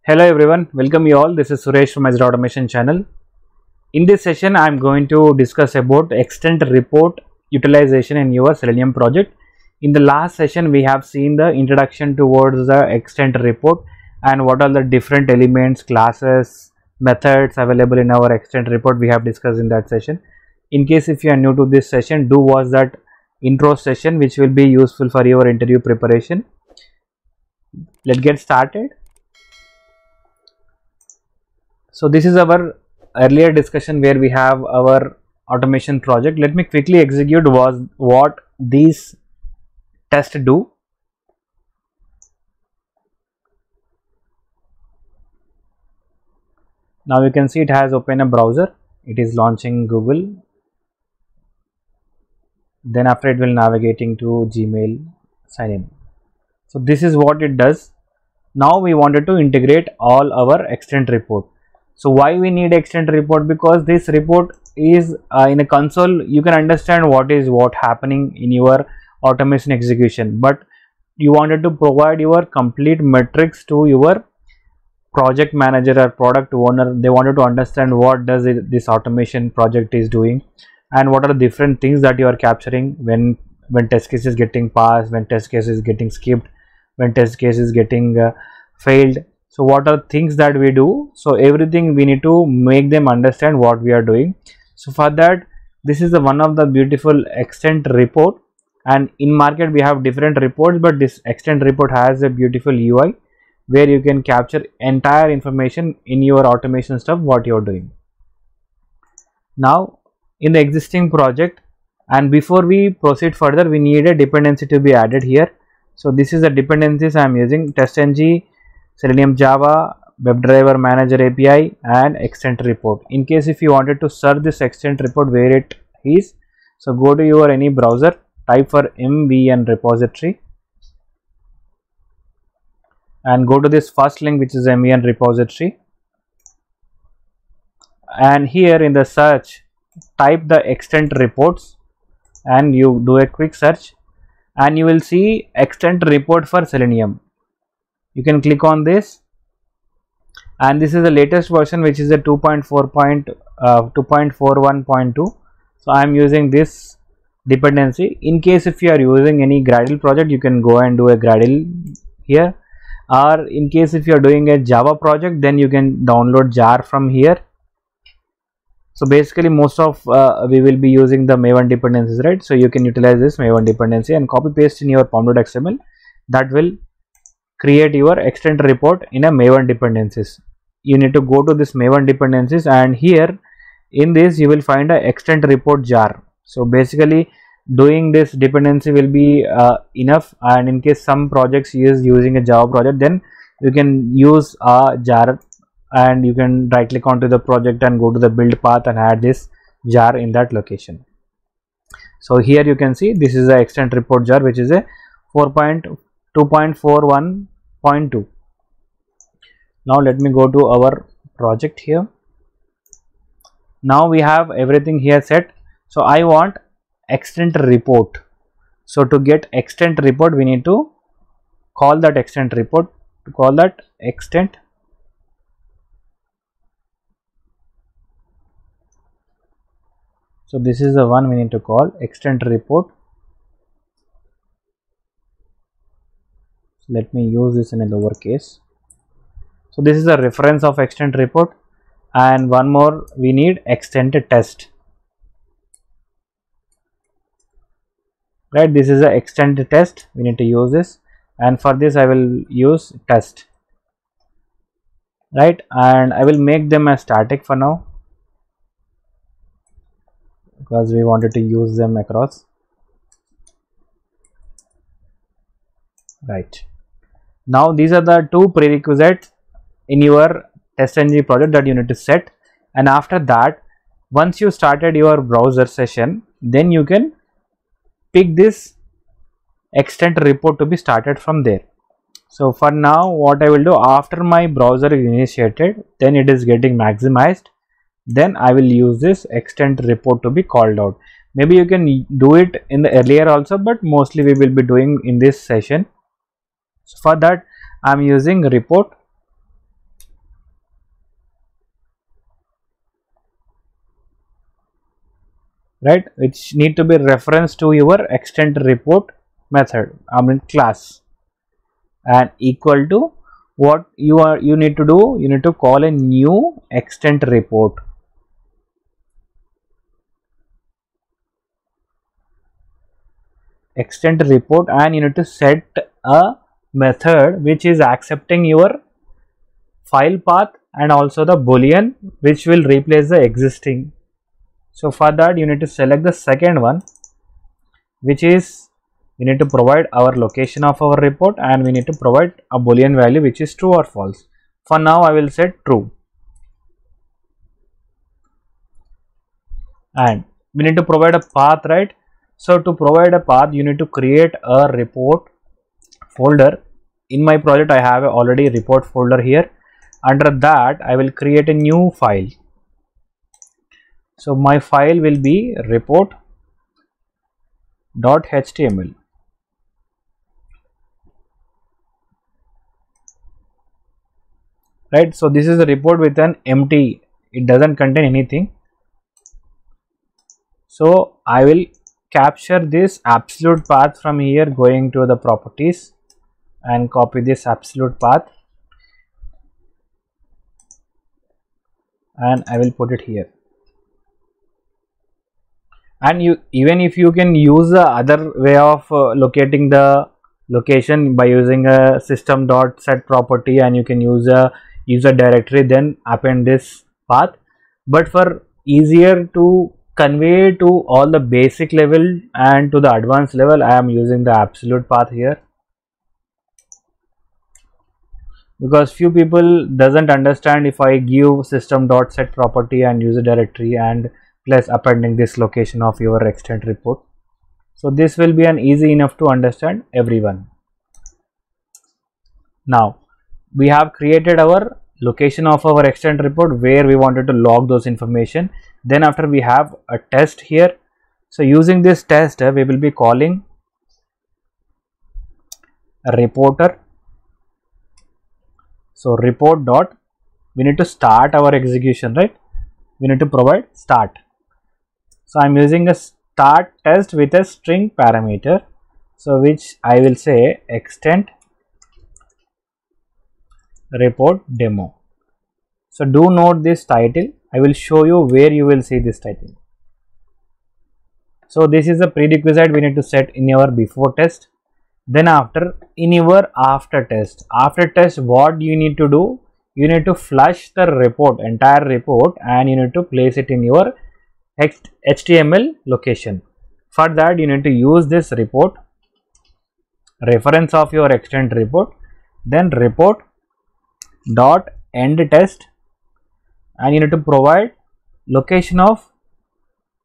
Hello everyone, welcome you all. This is Suresh from Azure Automation channel. In this session, I am going to discuss about extent report utilization in your Selenium project. In the last session, we have seen the introduction towards the extent report and what are the different elements, classes, methods available in our extent report. We have discussed in that session. In case if you are new to this session, do watch that intro session which will be useful for your interview preparation. Let's get started. So this is our earlier discussion where we have our automation project. Let me quickly execute what these tests do. Now you can see it has opened a browser. It is launching Google. Then after it will navigating to Gmail, sign in. So this is what it does. Now we wanted to integrate all our extent report. So why we need extent report? Because this report is in a console. You can understand what happening in your automation execution, but you wanted to provide your complete metrics to your project manager or product owner. They wanted to understand what does this automation project is doing and what are the different things that you are capturing when test case is getting passed, when test case is getting skipped, when test case is getting failed. So what are things that we do? So everything we need to make them understand what we are doing. So for that, this is one of the beautiful extent report, and in market we have different reports, but this extent report has a beautiful UI where you can capture entire information in your automation stuff what you are doing. Now in the existing project, and before we proceed further, we need a dependency to be added here. So this is the dependencies I am using: TestNG, Selenium Java, WebDriver Manager API, and extent report. In case if you wanted to search this extent report where it is, so go to your any browser, type for MVN repository and go to this first link which is MVN repository, and here in the search type the extent reports and you do a quick search and you will see extent report for Selenium. You can click on this, and this is the latest version which is a 2.41.2. so I am using this dependency. In case if you are using any Gradle project, you can go and do a Gradle here, or in case if you are doing a Java project, then you can download jar from here. So basically most of we will be using the Maven dependencies, right? So you can utilize this Maven dependency and copy paste in your pom.xml. That will create your extent report in a Maven dependencies. You need to go to this Maven dependencies, and here in this you will find a extent report jar. So basically doing this dependency will be enough, and in case some projects is using a Java project, then you can use a jar and you can right click onto the project and go to the build path and add this jar in that location. So here you can see this is the extent report jar which is a 2.41.2. Now let me go to our project here. Now we have everything here set. So I want extent report. So to get extent report, we need to call that extent report. To call that extent, so this is the one we need to call extent report. Let me use this in a lowercase. So this is the reference of extent report, and one more we need extent test, right? This is the extent test, we need to use this, and for this I will use test, right? And I will make them as static for now because we wanted to use them across, right? Now these are the two prerequisites in your TestNG project that you need to set, and after that, once you started your browser session, then you can pick this extent report to be started from there. So for now what I will do, after my browser is initiated, then it is getting maximized, then I will use this extent report to be called out. Maybe you can do it in the earlier also, but mostly we will be doing in this session. So for that I am using report right, which need to be referenced to your extend report method, I mean class, and equal to what you need to do, you need to call a new extend report. Extend report, and you need to set a method which is accepting your file path and also the boolean which will replace the existing. So for that you need to select the second one, which is we need to provide our location of our report, and we need to provide a boolean value which is true or false. For now I will set true, and we need to provide a path, right? So to provide a path you need to create a report folder. In my project I have already report folder here. Under that I will create a new file. So my file will be report.html. right, so this is a report with an empty, it doesn't contain anything. So I will capture this absolute path from here, going to the properties, and copy this absolute path, and I will put it here. And you, even if you can use the other way of locating the location by using a system.set property, and you can use a user directory, then append this path. But for easier to convey to all the basic level and to the advanced level, I am using the absolute path here, because few people doesn't understand if I give system.set property and user directory and plus appending this location of your extend report. So this will be an easy enough to understand everyone. Now we have created our location of our extend report where we wanted to log those information. Then after we have a test here. So using this test we will be calling a reporter. So report dot, we need to start our execution, right? We need to provide start. So I'm using a start test with a string parameter, so which I will say extend report demo. So do note this title, I will show you where you will see this title. So this is a prerequisite we need to set in our before test. Then after, in your after test what you need to do, you need to flush the report, entire report, and you need to place it in your HTML location. For that you need to use this report reference of your extend report, then report dot end test, and you need to provide location of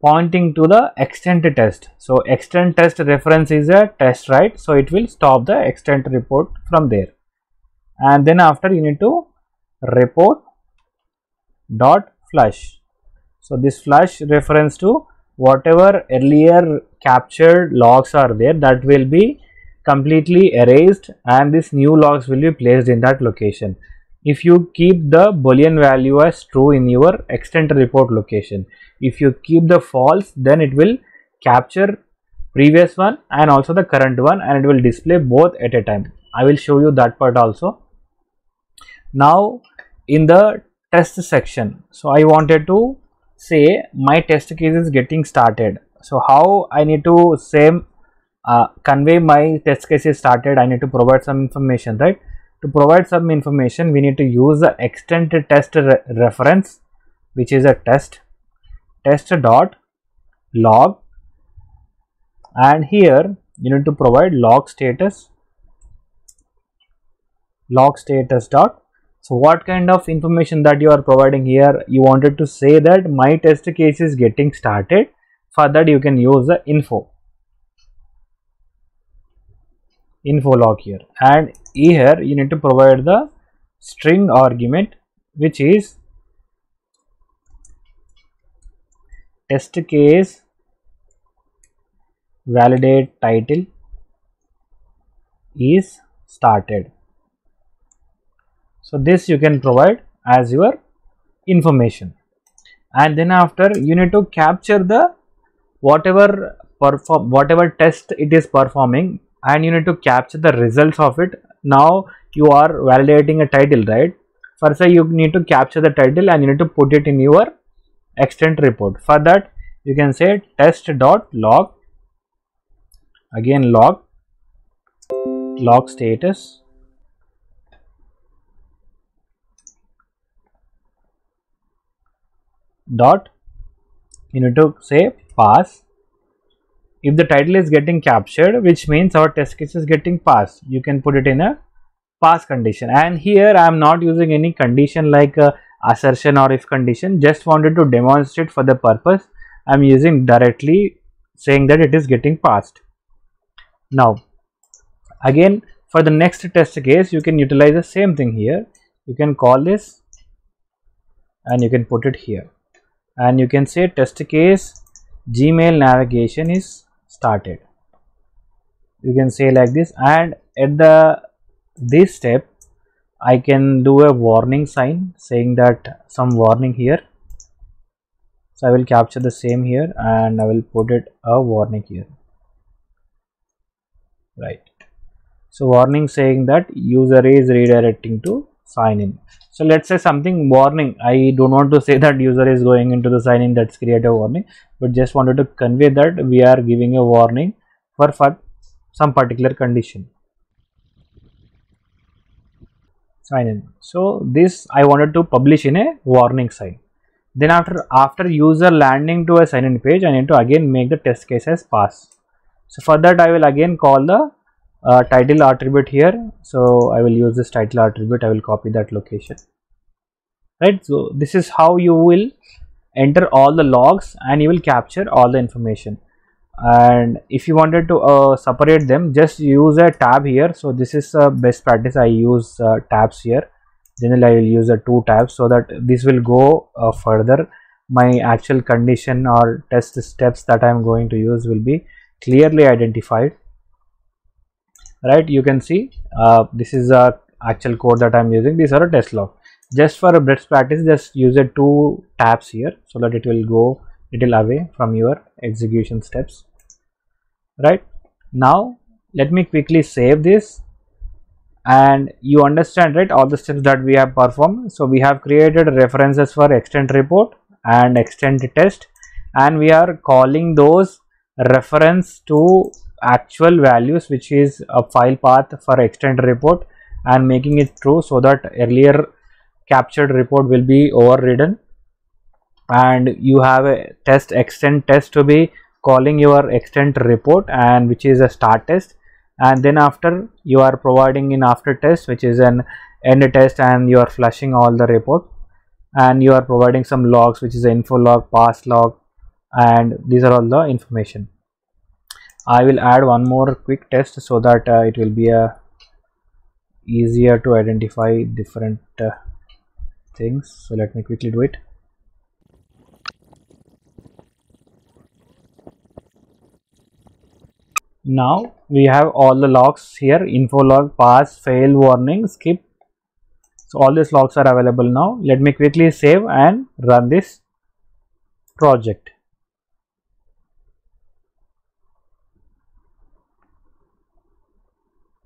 pointing to the extend test. So extend test reference is a test, right? So it will stop the extend report from there. And then after you need to report dot flush. So this flush reference to whatever earlier captured logs are there, that will be completely erased, and this new logs will be placed in that location. If you keep the boolean value as true in your extend report location, if you keep the false, then it will capture previous one and also the current one, and it will display both at a time. I will show you that part also. Now in the test section, so I wanted to say my test case is getting started. So how I need to convey my test case is started, I need to provide some information, right? To provide some information, we need to use the extend test reference, which is a test dot log, and here you need to provide log status dot. So what kind of information that you are providing here? You wanted to say that my test case is getting started. For that you can use the info log here, and here you need to provide the string argument, which is test case validate title is started. So this you can provide as your information, and then after you need to capture the whatever test it is performing, and you need to capture the results of it. Now you are validating a title, right? First you need to capture the title and you need to put it in your extent report. For that you can say test.log, again log status dot, you need to say pass. If the title is getting captured, which means our test case is getting passed, you can put it in a pass condition. And here I am not using any condition like assertion or if condition, just wanted to demonstrate for the purpose. I am using directly saying that it is getting passed. Now again for the next test case you can utilize the same thing here. You can call this and you can put it here, and you can say test case Gmail navigation is started. You can say like this, and at this step I can do a warning sign saying that some warning here. So I will capture the same here and I will put it a warning here, right? So warning saying that user is redirecting to sign in. So let's say something warning, I don't want to say that user is going into the sign in, that's create a warning, but just wanted to convey that we are giving a warning for some particular condition. Sign in. So this I wanted to publish in a warning sign. Then after user landing to a sign in page, I need to again make the test case as pass. So for that I will again call the title attribute here. So I will use this title attribute, I will copy that location, right? So this is how you will enter all the logs and you will capture all the information. And if you wanted to separate them, just use a tab here. So this is a best practice, I use tabs here. Generally I will use the 2 tabs so that this will go further. My actual condition or test steps that I am going to use will be clearly identified, right? You can see this is a actual code that I am using. These are a test log. Just for a best practice, just use a 2 tabs here so that it will go little away from your execution steps, right? Now let me quickly save this, and you understand, right, all the steps that we have performed. So we have created references for extent report and extent test, and we are calling those reference to actual values, which is a file path for extent report, and making it true so that earlier captured report will be overridden. And you have a test extent test to be calling your extent report, and which is a start test, and then after you are providing in after test, which is an end test, and you are flushing all the report, and you are providing some logs, which is info log, pass log, and these are all the information. I will add one more quick test so that it will be easier to identify different things. So let me quickly do it. Now we have all the logs here: info log, pass, fail, warning, skip. So all these logs are available now. Let me quickly save and run this project.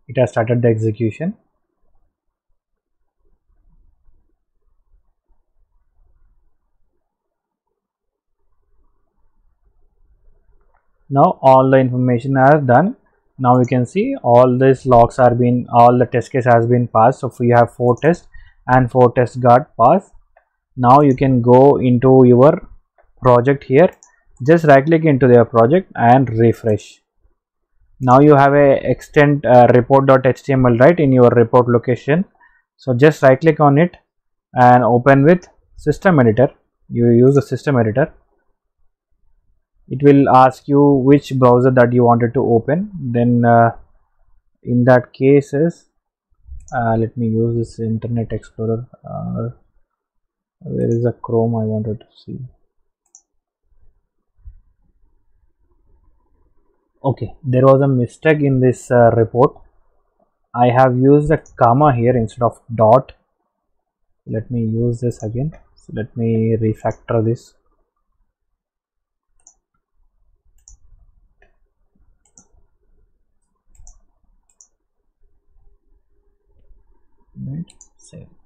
It has started the execution. Now all the information are done. Now we can see all these logs are been, all the test case has been passed. So we have 4 tests and 4 tests got passed. Now you can go into your project here, just right click into their project and refresh. Now you have a extent report.html, right, in your report location. So just right click on it and open with system editor. You use the system editor. It will ask you which browser that you wanted to open. Then in that cases, let me use this Internet Explorer. Where is the Chrome I wanted to see? Okay, there was a mistake in this report. I have used a comma here instead of dot. Let me use this again. So let me refactor this.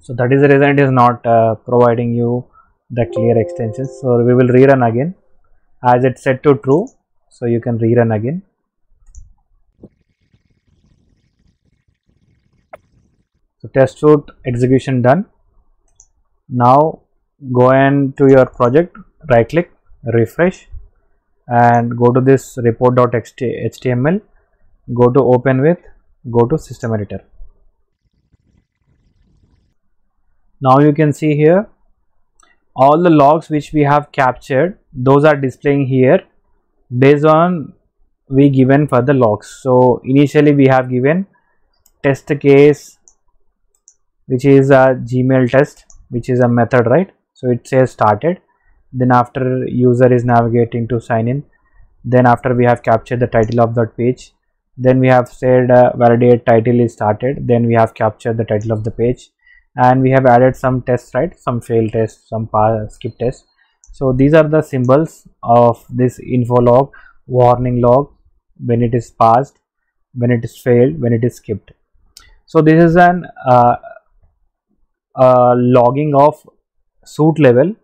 So that is the reason it is not providing you the clear extensions. So we will rerun again as it's set to true. So you can rerun again. So test suite execution done. Now go into your project, right click, refresh, and go to this report.html, go to open with, go to system editor. Now you can see here all the logs which we have captured, those are displaying here based on we given for the logs. So initially we have given test case, which is a Gmail test, which is a method, right? So it says started, then after user is navigating to sign in, then after we have captured the title of that page, then we have said validate title is started, then we have captured the title of the page, and we have added some tests, right? Some fail tests, some skip tests. So these are the symbols of this info log, warning log, when it is passed, when it is failed, when it is skipped. So this is an logging of suite level.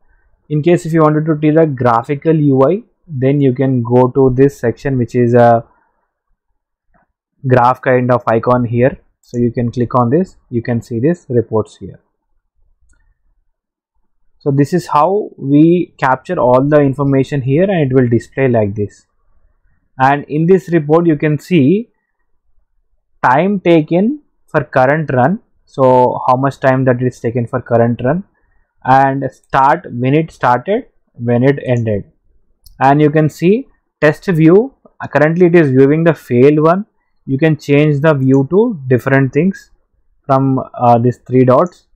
In case if you wanted to see the graphical UI, then you can go to this section, which is a graph kind of icon here. So you can click on this, you can see this reports here. So this is how we capture all the information here, and it will display like this. And in this report you can see time taken for current run, so how much time that is taken for current run, and start, when it started, when it ended. And you can see test view, currently it is viewing the failed one. You can change the view to different things from these 3 dots,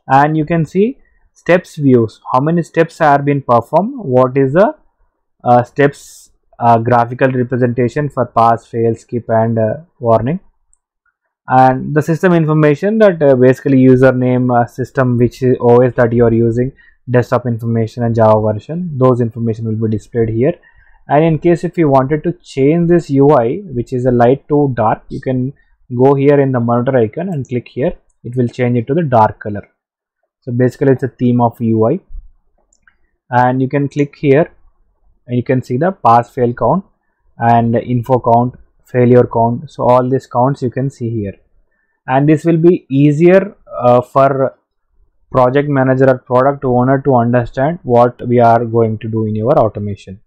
and you can see steps views, how many steps are being performed, what is the steps graphical representation for pass, fail, skip, and warning. And the system information, that basically username, system, which is OS that you are using, desktop information, and Java version, those information will be displayed here. And in case if you wanted to change this UI, which is a light to dark, you can go here in the monitor icon and click here, it will change it to the dark color. So basically it's a theme of UI. And you can click here and you can see the pass, fail count and info count, failure count. So all these counts you can see here, and this will be easier for project manager or product owner to understand what we are going to do in your automation.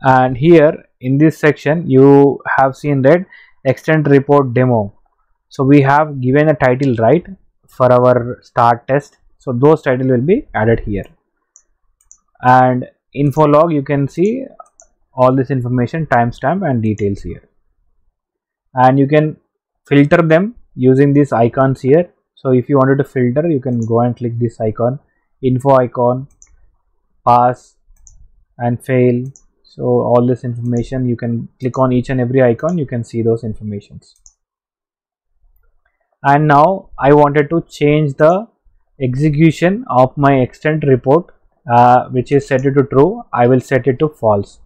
And here in this section you have seen that extend report demo. So we have given a title, right, for our start test. So those title will be added here. And info log, you can see all this information, timestamp and details here. And you can filter them using these icons here. So if you wanted to filter, you can go and click this icon, info icon, pass and fail. So all this information, you can click on each and every icon, you can see those informations. And now I wanted to change the execution of my extend report, which is set it to true. I will set it to false.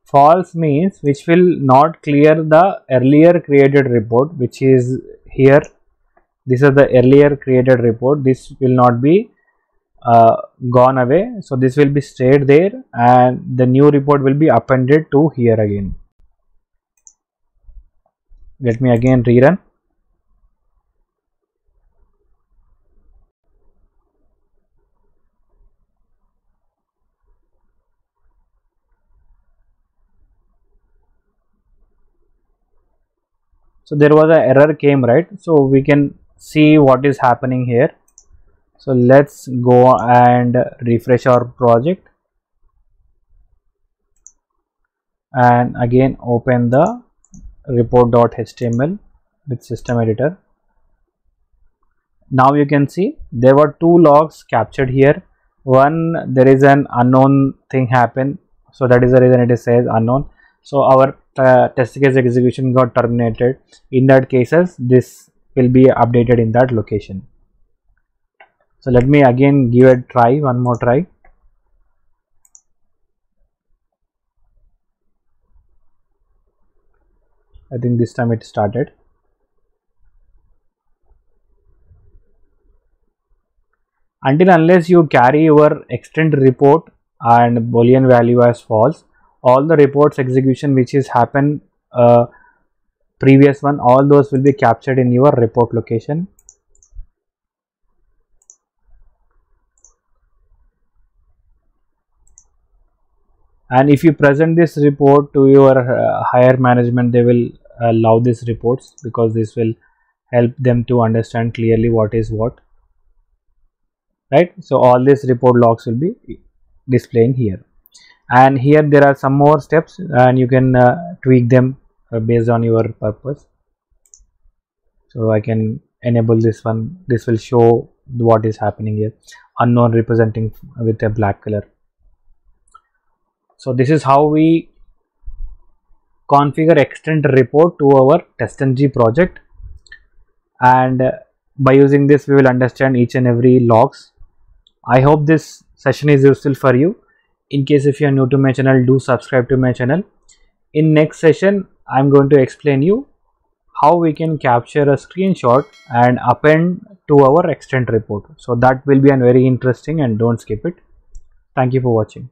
False means which will not clear the earlier created report, which is here. This is the earlier created report. This will not be gone away. So this will be stayed there, and the new report will be appended to here again. Let me again rerun. So there was an error came, right? So we can see what is happening here. So let's go and refresh our project and again open the report.html with system editor. Now you can see there were 2 logs captured here. One, there is an unknown thing happened, so that is the reason it says unknown. So our test case execution got terminated. In that cases, this will be updated in that location. So let me again give a try, one more try. I think this time it started. Until unless you carry your extend report and boolean value as false, all the reports execution which is happen previous one, all those will be captured in your report location. And if you present this report to your higher management, they will love these reports, because this will help them to understand clearly what is what, right? So all these report logs will be displaying here, and here there are some more steps, and you can tweak them based on your purpose. So I can enable this one. This will show what is happening here, unknown representing with a black color. So this is how we configure extend report to our TestNG project, and by using this we will understand each and every logs. I hope this session is useful for you. In case if you are new to my channel, do subscribe to my channel. In next session I am going to explain you how we can capture a screenshot and append to our extend report. So that will be a very interesting, and don't skip it. Thank you for watching.